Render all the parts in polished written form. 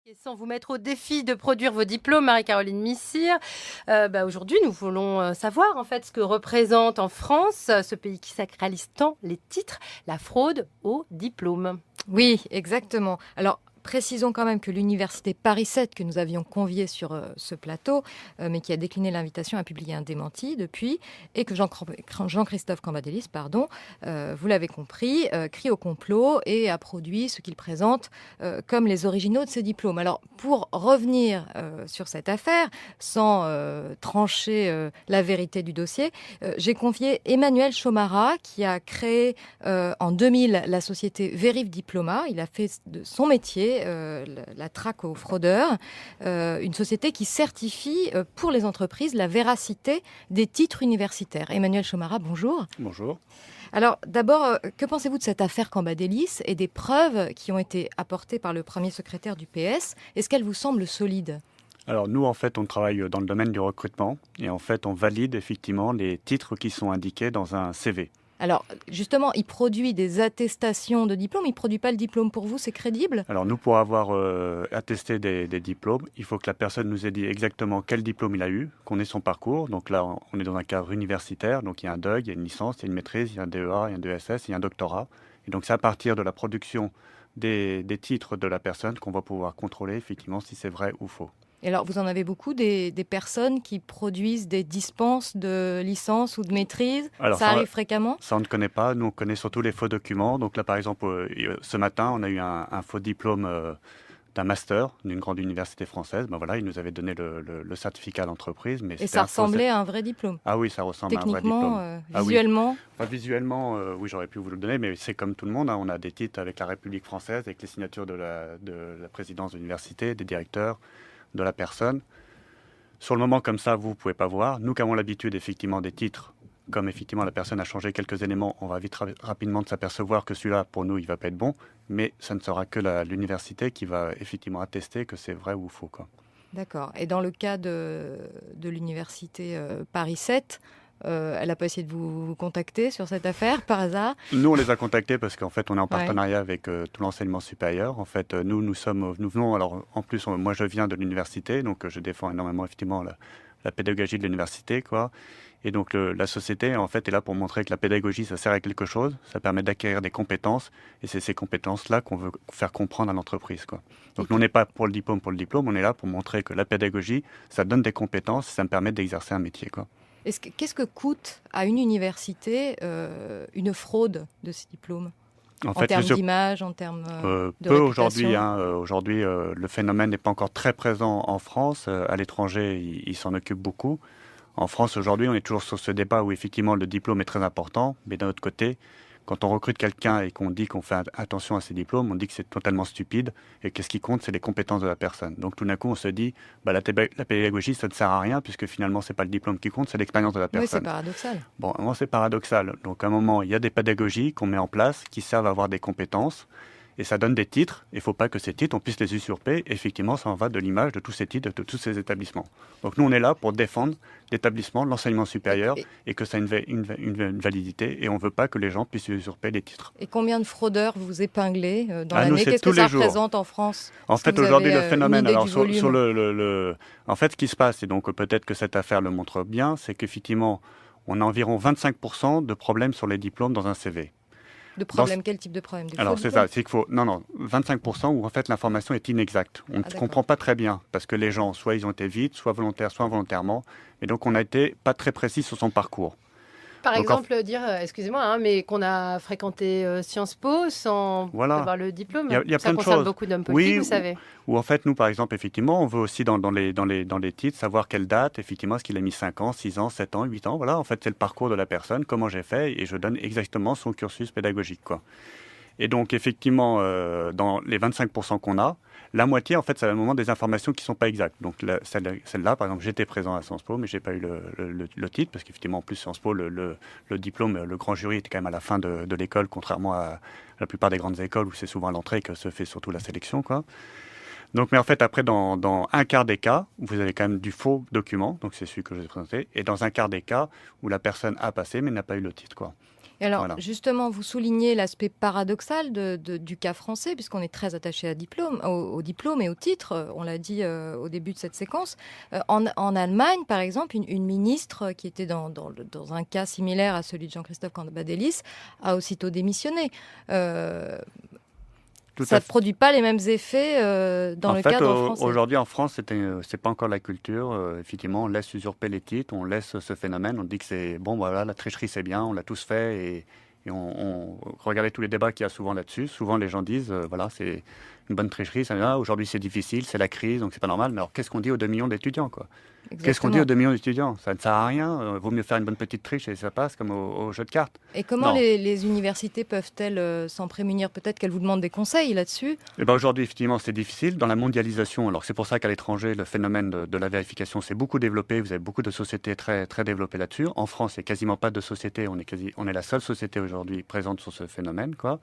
Et sans vous mettre au défi de produire vos diplômes, Marie-Caroline Missire, aujourd'hui, nous voulons savoir en fait ce que représente en France, ce pays qui sacralise tant les titres, la fraude au diplôme. Oui, exactement. Alors, précisons quand même que l'université Paris 7, que nous avions conviée sur ce plateau, mais qui a décliné l'invitation, a publié un démenti depuis, et que Jean-Christophe Cambadélis, vous l'avez compris, crie au complot et a produit ce qu'il présente comme les originaux de ses diplômes. Alors, pour revenir sur cette affaire, sans trancher la vérité du dossier, j'ai confié Emmanuel Chomara, qui a créé en 2000 la société Veriv Diploma. Il a fait de son métier la traque aux fraudeurs, une société qui certifie pour les entreprises la véracité des titres universitaires. Emmanuel Chomara, bonjour. Bonjour. Alors d'abord, que pensez-vous de cette affaire Cambadélis et des preuves qui ont été apportées par le premier secrétaire du PS? Est-ce qu'elles vous semblent solides? Alors nous, en fait, on travaille dans le domaine du recrutement et en fait, on valide effectivement les titres qui sont indiqués dans un CV. Alors, justement, il produit des attestations de diplôme. Il ne produit pas le diplôme pour vous, c'est crédible? Alors nous, pour avoir attesté des diplômes, il faut que la personne nous ait dit exactement quel diplôme il a eu, qu'on ait son parcours. Donc là, on est dans un cadre universitaire, donc il y a un DEUG, il y a une licence, il y a une maîtrise, il y a un DEA, il y a un DESS, il y a un doctorat. Et donc c'est à partir de la production des titres de la personne qu'on va pouvoir contrôler effectivement si c'est vrai ou faux. Et alors, vous en avez beaucoup des personnes qui produisent des dispenses de licence ou de maîtrise? Alors, ça arrive fréquemment? Ça, on ne connaît pas. Nous, on connaît surtout les faux documents. Donc là, par exemple, ce matin, on a eu un faux diplôme d'un master d'une grande université française. Ben voilà, il nous avait donné le certificat d'entreprise. Mais et ça ressemblait à un vrai diplôme? Ah oui, ça ressemble à un vrai diplôme. Techniquement, visuellement? Oui. Enfin, visuellement, oui, j'aurais pu vous le donner, mais c'est comme tout le monde. Hein. On a des titres avec la République française, avec les signatures de la présidence de l'université, des directeurs, de la personne. Sur le moment, comme ça, vous ne pouvez pas voir. Nous qui avons l'habitude, effectivement, des titres, comme effectivement la personne a changé quelques éléments, on va vite rapidement de s'apercevoir que celui-là, pour nous, il ne va pas être bon. Mais ça ne sera que l'université qui va effectivement attester que c'est vrai ou faux, quoi. D'accord. Et dans le cas de l'université Paris 7, elle n'a pas essayé de vous contacter sur cette affaire, par hasard? Nous, on les a contactés parce qu'en fait, on est en partenariat avec tout l'enseignement supérieur. En fait, nous venons, alors en plus, moi, je viens de l'université, donc je défends énormément, effectivement, la pédagogie de l'université, quoi. Et donc, la société, en fait, est là pour montrer que la pédagogie, ça sert à quelque chose, ça permet d'acquérir des compétences, et c'est ces compétences-là qu'on veut faire comprendre à l'entreprise, quoi. Donc, nous, on n'est pas pour le diplôme, on est là pour montrer que la pédagogie, ça donne des compétences, ça me permet d'exercer un métier, quoi. Qu'est-ce que coûte à une université une fraude de ces diplômes? En termes d'image, en termes de peu réputation? Aujourd'hui, le phénomène n'est pas encore très présent en France. À l'étranger, il s'en occupe beaucoup. En France, aujourd'hui, on est toujours sur ce débat où effectivement le diplôme est très important, mais d'un autre côté, quand on recrute quelqu'un et qu'on dit qu'on fait attention à ses diplômes, on dit que c'est totalement stupide et que ce qui compte, c'est les compétences de la personne. Donc tout d'un coup, on se dit, la pédagogie, ça ne sert à rien puisque finalement, c'est pas le diplôme qui compte, c'est l'expérience de la personne. Oui, c'est paradoxal. Bon, moi, c'est paradoxal. Donc à un moment, il y a des pédagogies qu'on met en place qui servent à avoir des compétences. Et ça donne des titres. Il ne faut pas que ces titres, on puisse les usurper. Effectivement, ça en va de l'image de tous ces titres, de tous ces établissements. Donc nous, on est là pour défendre l'établissement, l'enseignement supérieur, et que ça ait une validité. Et on ne veut pas que les gens puissent usurper les titres. Et combien de fraudeurs vous épinglez dans l'année? Qu'est-ce que ça représente en France? En fait, aujourd'hui, le phénomène, alors en fait, ce qui se passe, et donc peut-être que cette affaire le montre bien, c'est qu'effectivement, on a environ 25% de problèmes sur les diplômes dans un CV. De problème, quel type de problème? Alors c'est ça, c'est qu'il faut 25% où en fait l'information est inexacte. On ne comprend pas très bien parce que les gens, soit ils ont été vite, soit volontaires, soit involontairement, et donc on n'a été pas très précis sur son parcours. Par exemple, dire, excusez-moi, mais qu'on a fréquenté Sciences Po sans avoir le diplôme. Il y a ça plein de concerne choses. beaucoup d'hommes politiques, vous savez. Ou en fait, nous, par exemple, effectivement, on veut aussi dans les titres savoir quelle date, effectivement, est-ce qu'il a mis 5 ans, 6 ans, 7 ans, 8 ans. Voilà, en fait, c'est le parcours de la personne, comment j'ai fait, et je donne exactement son cursus pédagogique, quoi. Et donc, effectivement, dans les 25% qu'on a, la moitié, en fait, c'est à un moment des informations qui ne sont pas exactes. Donc, celle-là, par exemple, j'étais présent à Sciences Po, mais je n'ai pas eu le titre, parce qu'effectivement, en plus, Sciences Po, le diplôme, le grand jury était quand même à la fin de l'école, contrairement à la plupart des grandes écoles où c'est souvent à l'entrée que se fait surtout la sélection, quoi. Donc, mais en fait, après, dans un quart des cas, vous avez quand même du faux document, donc c'est celui que je vous ai présenté, et dans un quart des cas où la personne a passé, mais n'a pas eu le titre, quoi. Et alors, Voilà. justement, vous soulignez l'aspect paradoxal du cas français, puisqu'on est très attaché au diplôme et au titre, on l'a dit au début de cette séquence. En Allemagne, par exemple, une ministre qui était dans un cas similaire à celui de Jean-Christophe Cambadélis a aussitôt démissionné. Ça ne produit pas les mêmes effets dans le cadre français. Aujourd'hui, en France, c'est pas encore la culture. Effectivement, on laisse usurper les titres, on laisse ce phénomène. On dit que c'est bon, voilà, la tricherie, c'est bien, on l'a tous fait. Et regardez tous les débats qu'il y a souvent là-dessus. Souvent, les gens disent, voilà, c'est une bonne tricherie. Aujourd'hui, c'est difficile, c'est la crise, donc c'est pas normal. Mais alors, qu'est-ce qu'on dit aux 2 millions d'étudiants, quoi ? Qu'est-ce qu'on dit aux 2 millions d'étudiants ? Ça ne sert à rien. Vaut mieux faire une bonne petite triche et ça passe comme au jeu de cartes. Et comment les universités peuvent-elles s'en prémunir ? Peut-être qu'elles vous demandent des conseils là-dessus ? Eh ben aujourd'hui, effectivement, c'est difficile. Dans la mondialisation, alors c'est pour ça qu'à l'étranger, le phénomène de la vérification s'est beaucoup développé. Vous avez beaucoup de sociétés très, très développées là-dessus. En France, il n'y a quasiment pas de société. On est la seule société aujourd'hui présente sur ce phénomène, quoi.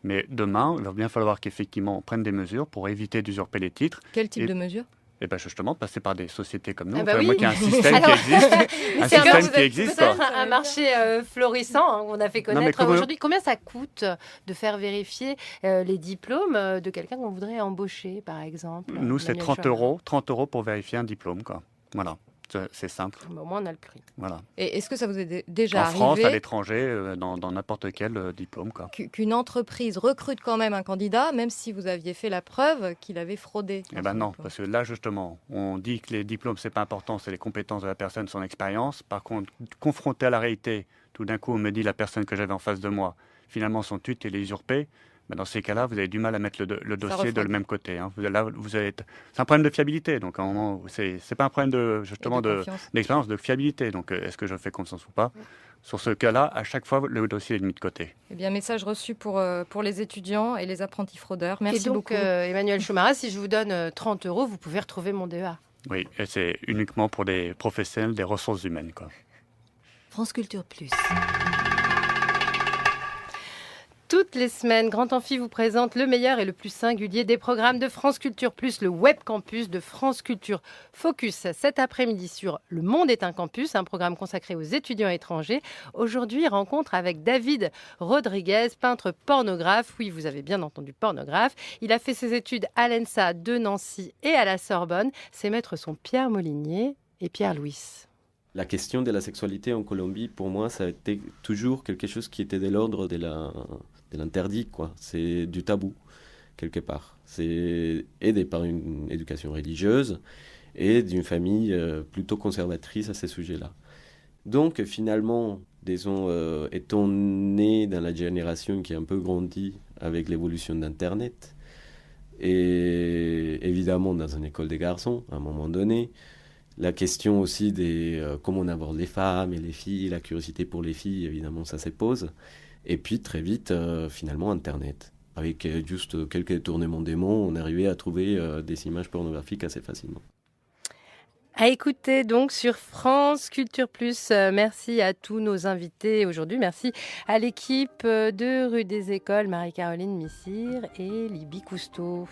Mais demain, il va bien falloir qu'effectivement on prenne des mesures pour éviter d'usurper les titres. Quel type de mesures ? Et bien justement, passer par des sociétés comme nous. Oui. Moi, qu'il y a un système qui existe. Un système qui existe. Peut-être un marché florissant qu'on a fait connaître aujourd'hui. Combien ça coûte de faire vérifier les diplômes de quelqu'un qu'on voudrait embaucher, par exemple ? Nous, c'est 30 euros pour vérifier un diplôme, quoi. Voilà. C'est simple. Au moins, on a le prix. Voilà. Et est-ce que ça vous est déjà arrivé ? En France, à l'étranger, dans n'importe quel diplôme, quoi. Qu'une entreprise recrute quand même un candidat, même si vous aviez fait la preuve qu'il avait fraudé. Eh bien non, parce que là, justement, on dit que les diplômes, c'est pas important, c'est les compétences de la personne, son expérience. Par contre, confronté à la réalité, tout d'un coup, on me dit la personne que j'avais en face de moi, finalement, son titre, il est usurpé. Mais dans ces cas-là, vous avez du mal à mettre le dossier de le même côté. Hein. C'est un problème de fiabilité. Donc, à un moment, c'est pas un problème d'expérience, de fiabilité. Donc, est-ce que je fais confiance ou pas ? Sur ce cas-là, à chaque fois, le dossier est mis de côté. Eh bien, message reçu pour les étudiants et les apprentis fraudeurs. Merci beaucoup. Emmanuel Chomara, si je vous donne 30 euros, vous pouvez retrouver mon DEA. Oui, et c'est uniquement pour des professionnels des ressources humaines, quoi. France Culture Plus. Toutes les semaines, Grand Amphi vous présente le meilleur et le plus singulier des programmes de France Culture Plus, le Web Campus de France Culture. Focus cet après-midi sur Le Monde est un campus, un programme consacré aux étudiants étrangers. Aujourd'hui, rencontre avec David Rodriguez, peintre pornographe. Oui, vous avez bien entendu pornographe. Il a fait ses études à l'ENSA de Nancy et à la Sorbonne. Ses maîtres sont Pierre Molinier et Pierre Louis. La question de la sexualité en Colombie, pour moi, ça a été toujours quelque chose qui était de l'ordre de l'interdit, quoi. C'est du tabou, quelque part. C'est aidé par une éducation religieuse et d'une famille plutôt conservatrice à ces sujets-là. Donc, finalement, disons, étant né dans la génération qui a un peu grandi avec l'évolution d'Internet, et évidemment dans une école des garçons, à un moment donné, la question aussi des comment on aborde les femmes et les filles, la curiosité pour les filles, évidemment, ça se pose. Et puis, très vite, finalement, Internet. Avec juste quelques détournements des mots, on arrivait à trouver des images pornographiques assez facilement. À écouter donc sur France Culture Plus. Merci à tous nos invités aujourd'hui. Merci à l'équipe de Rue des Écoles, Marie-Caroline Missire et Libye Cousteau.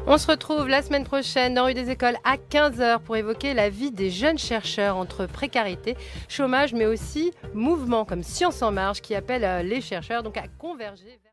On se retrouve la semaine prochaine dans Rue des Écoles à 15h pour évoquer la vie des jeunes chercheurs entre précarité, chômage, mais aussi mouvement comme Science en Marche qui appelle les chercheurs donc à converger vers...